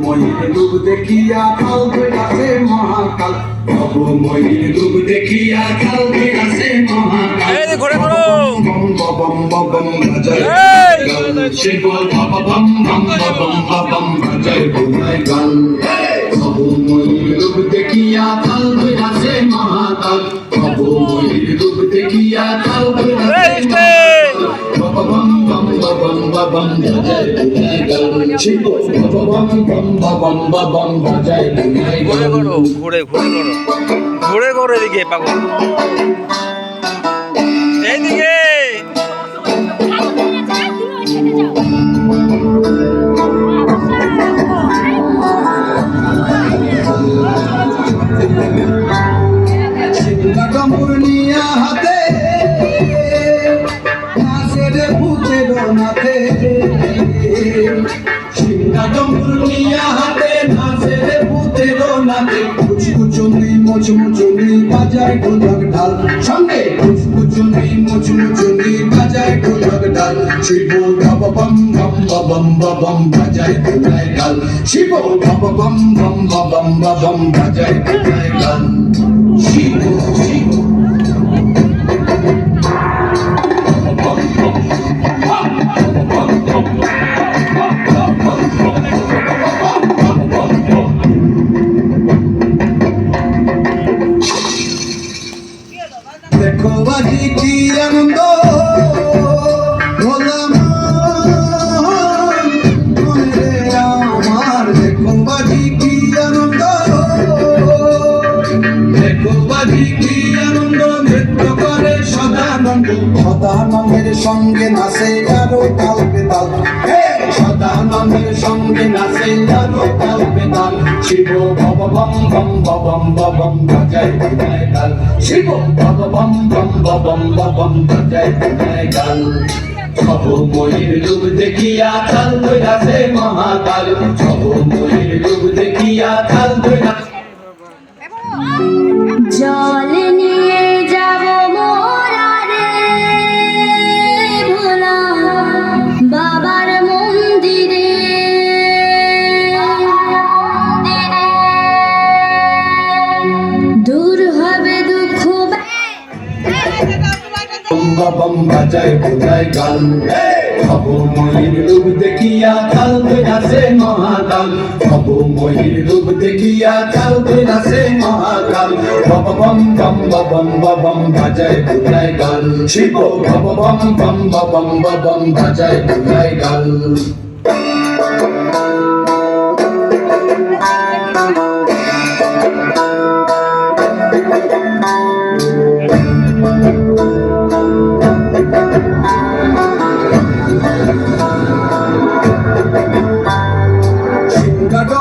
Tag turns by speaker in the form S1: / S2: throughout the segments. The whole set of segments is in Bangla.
S1: ময়ূর রূপ দেখিয়া কাল বেড়াছে মহাকাল, ময়ূর রূপ দেখিয়া কাল বেড়াছে মহাকাল।
S2: ঘুরে ঘুরো
S1: বম বম বম বাজায় শিব বম বম বম বম বম বাজায় বুনাই গান। ময়ূর রূপ দেখিয়া কাল বেড়াছে মহাকাল, ময়ূর রূপ দেখিয়া কাল বেড়াছে মহাকাল। বম বম বম বম বাজায় বুনাই গান, শিব বম বম বম বম বাজায় বুনাই গান।
S2: ঘুরে করো ঘুরে ঘুরে করো ঘুরে করো এদিকে পাগল এইদিকে
S1: পূর্ণিয়া হাতে নাচের ভূতের নাথে, পূর্ণিয়া হাতে নাচের ভূতের নাথে। কুচকুচুনি মুচমুচুনি বাজায় ঢোলক ঢাল, সঙ্গে কুচকুচুনি মুচমুচুনি বাজায় ঢোলক ঢাল। শিব বম বম বম বম বম বাজায় বুনাই গান, শিব বম বম বম বম বম বাজায় বুনাই গান। শিব শিব দেখো বাজি কি আনন্দ হলাম আমার, দেখো বাজি কি আনন্দ, দেখো বাজি কি আনন্দ। নৃত্য করে সদানন্দ, সদানন্দের সঙ্গে নাচে আরো তাল বেতাল, সদানন্দের সঙ্গে নাচে আরো তাল বেতাল। শিব বম বম বম বম বম বাজায় বুনাই গান, শিব বম বম বম বম বম বাজায় বুনাই গান। ময়ূর রূপ দেখিয়া কাল বেড়াছে মহাকাল, ময়ূর রূপ দেখিয়া কাল বেড়াছে।
S3: জল নিয়ে যাব মোরা রে ভোলা বাবার মন্দিরে, দূর হবে দুঃখ
S1: বম বাজায় বুনাই গান। ময়ূর রূপ দেখিয়া কাল বেড়াছে মহাকাল, ময়ূর রূপ দেখিয়া কাল বেড়াছে মহাকাল। বম বম বম বম বম বাজায় বুনাই গান, শিব বম বম বম বম বম বাজায় বুনাই গান।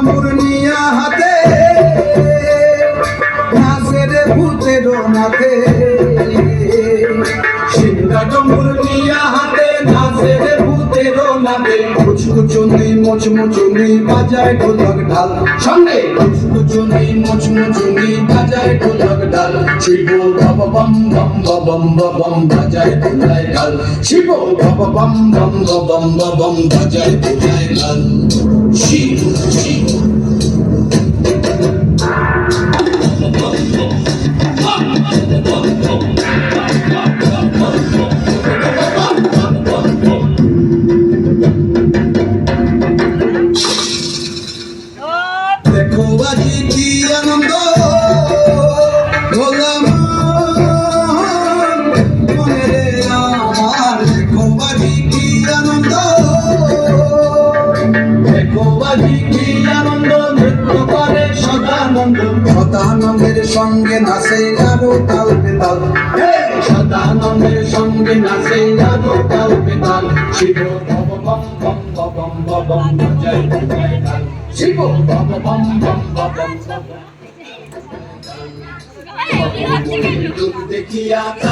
S1: পূর্ণিয়া হাতে নাচের ভূতের নাথে, পূর্ণিয়া হাতে নাচের ভূতের নাথে। কুচকুচুনি মুচমুচুনি বাজায় ঢোলক ঢাল, সঙ্গে কুচকুচুনি মুচমুচুনি বাজায় ঢোলক ঢাল। শিব বম বম বম বম বম বাজায় বুনাই গান, শিব বম বম বম বম বম বাজায় বুনাই গান। শিব শিব দেখো বাজি কি আনন্দ হলাম আমার, দেখো বাজি কি আনন্দ, দেখো বাজি কি আনন্দ। নৃত্য করে সদানন্দ, সদানন্দের সঙ্গে নাচে আরো তাল বেতাল, সদানন্দের সঙ্গে নাচে আরো তাল বেতাল। শিব বম বম বম বম বম বাজায় বুনাই গান, শিব বম বম বম বম বম দেখিয়া